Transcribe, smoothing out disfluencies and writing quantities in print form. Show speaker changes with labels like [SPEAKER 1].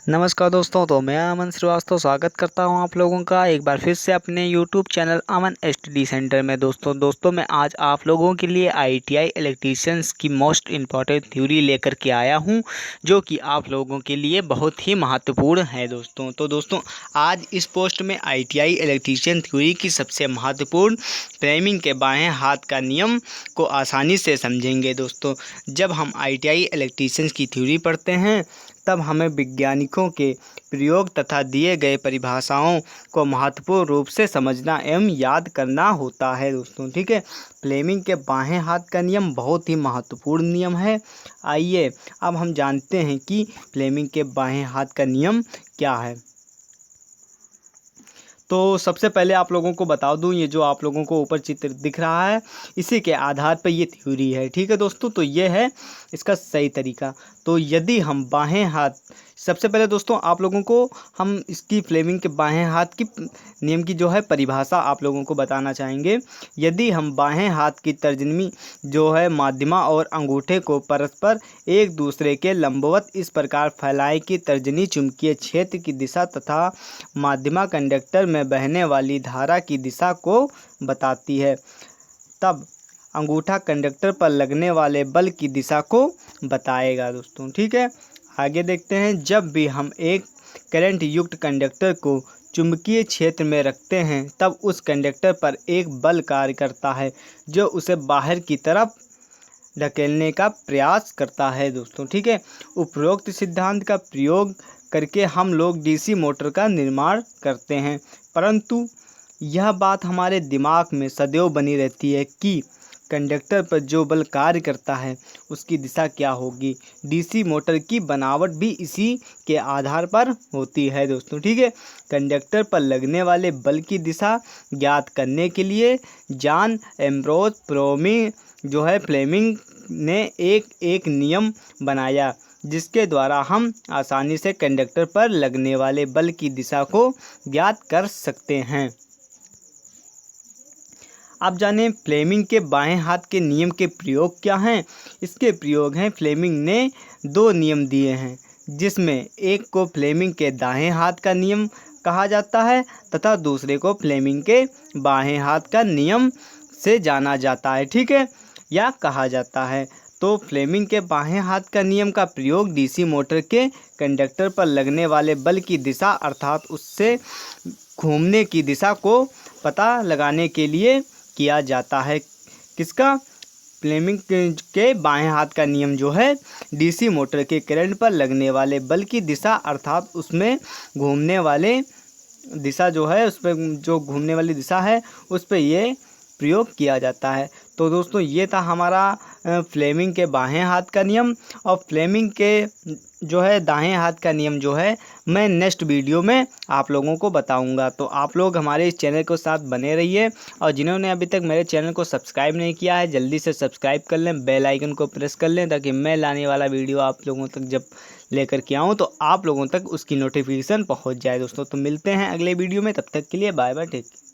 [SPEAKER 1] नमस्कार दोस्तों। तो मैं अमन श्रीवास्तव स्वागत करता हूं आप लोगों का एक बार फिर से अपने YouTube चैनल अमन स्टडी सेंटर में। दोस्तों मैं आज आप लोगों के लिए ITI इलेक्ट्रीशियंस की मोस्ट इम्पॉर्टेंट थ्योरी लेकर के आया हूं, जो कि आप लोगों के लिए बहुत ही महत्वपूर्ण है दोस्तों। तो दोस्तों आज इस पोस्ट में ITI इलेक्ट्रीशियन थ्योरी की सबसे महत्वपूर्ण फ्रेमिंग के बाएँ हाथ का नियम को आसानी से समझेंगे। दोस्तों जब हम ITI इलेक्ट्रीशियंस की थ्योरी पढ़ते हैं तब हमें वैज्ञानिकों के प्रयोग तथा दिए गए परिभाषाओं को महत्वपूर्ण रूप से समझना एवं याद करना होता है दोस्तों। ठीक है, फ्लेमिंग के बाएं हाथ का नियम बहुत ही महत्वपूर्ण नियम है। आइए अब हम जानते हैं कि फ्लेमिंग के बाएं हाथ का नियम क्या है। तो सबसे पहले आप लोगों को बता दूं, ये जो आप लोगों को ऊपर चित्र दिख रहा है इसी के आधार पर ये थ्योरी है। ठीक है दोस्तों, तो ये है इसका सही तरीका। तो यदि हम बाएं हाथ, सबसे पहले दोस्तों आप लोगों को हम इसकी फ्लेमिंग के बाएं हाथ की नियम की जो है परिभाषा आप लोगों को बताना चाहेंगे। यदि हम बाएं हाथ की तर्जनी जो है माध्यमा और अंगूठे को परस्पर एक दूसरे के लंबवत इस प्रकार फैलाएं कि तर्जनी चुंबकीय क्षेत्र की दिशा तथा माध्यमा कंडक्टर में बहने वाली धारा की दिशा को बताती है, तब अंगूठा कंडक्टर पर लगने वाले बल की दिशा को बताएगा दोस्तों। ठीक है, आगे देखते हैं। जब भी हम एक करंट युक्त कंडक्टर को चुंबकीय क्षेत्र में रखते हैं तब उस कंडक्टर पर एक बल कार्य करता है जो उसे बाहर की तरफ ढकेलने का प्रयास करता है दोस्तों। ठीक है, उपरोक्त सिद्धांत का प्रयोग करके हम लोग डीसी मोटर का निर्माण करते हैं, परंतु यह बात हमारे दिमाग में सदैव बनी रहती है कि कंडक्टर पर जो बल कार्य करता है उसकी दिशा क्या होगी। डीसी मोटर की बनावट भी इसी के आधार पर होती है दोस्तों। ठीक है, कंडक्टर पर लगने वाले बल की दिशा ज्ञात करने के लिए जॉन एम्ब्रोस फ्लेमिंग ने एक नियम बनाया जिसके द्वारा हम आसानी से कंडक्टर पर लगने वाले बल की दिशा को ज्ञात कर सकते हैं। आप जानें फ्लेमिंग के बाएं हाथ के नियम के प्रयोग क्या हैं। इसके प्रयोग हैं, फ्लेमिंग ने दो नियम दिए हैं जिसमें एक को फ्लेमिंग के दाएं हाथ का नियम कहा जाता है तथा दूसरे को फ्लेमिंग के बाएं हाथ का नियम से जाना जाता है। ठीक है, या कहा जाता है। तो फ्लेमिंग के बाएं हाथ का नियम का प्रयोग डीसी मोटर के कंडक्टर पर लगने वाले बल की दिशा अर्थात उससे घूमने की दिशा को पता लगाने के लिए किया जाता है। किसका? फ्लेमिंग के बाएं हाथ का नियम जो है डीसी मोटर के करंट पर लगने वाले बल की दिशा अर्थात उसमें घूमने वाले दिशा जो है, उस पर जो घूमने वाली दिशा है उस पर ये प्रयोग किया जाता है। तो दोस्तों ये था हमारा फ्लेमिंग के बाएं हाथ का नियम, और फ्लेमिंग के जो है दाएं हाथ का नियम जो है मैं नेक्स्ट वीडियो में आप लोगों को बताऊंगा। तो आप लोग हमारे इस चैनल के साथ बने रहिए, और जिन्होंने अभी तक मेरे चैनल को सब्सक्राइब नहीं किया है जल्दी से सब्सक्राइब कर लें, बेल आइकन को प्रेस कर लें ताकि मैं लाने वाला वीडियो आप लोगों तक जब लेकर के आऊँ तो आप लोगों तक उसकी नोटिफिकेशन पहुँच जाए दोस्तों। तो मिलते हैं अगले वीडियो में, तब तक के लिए बाय बाय, टेक केयर।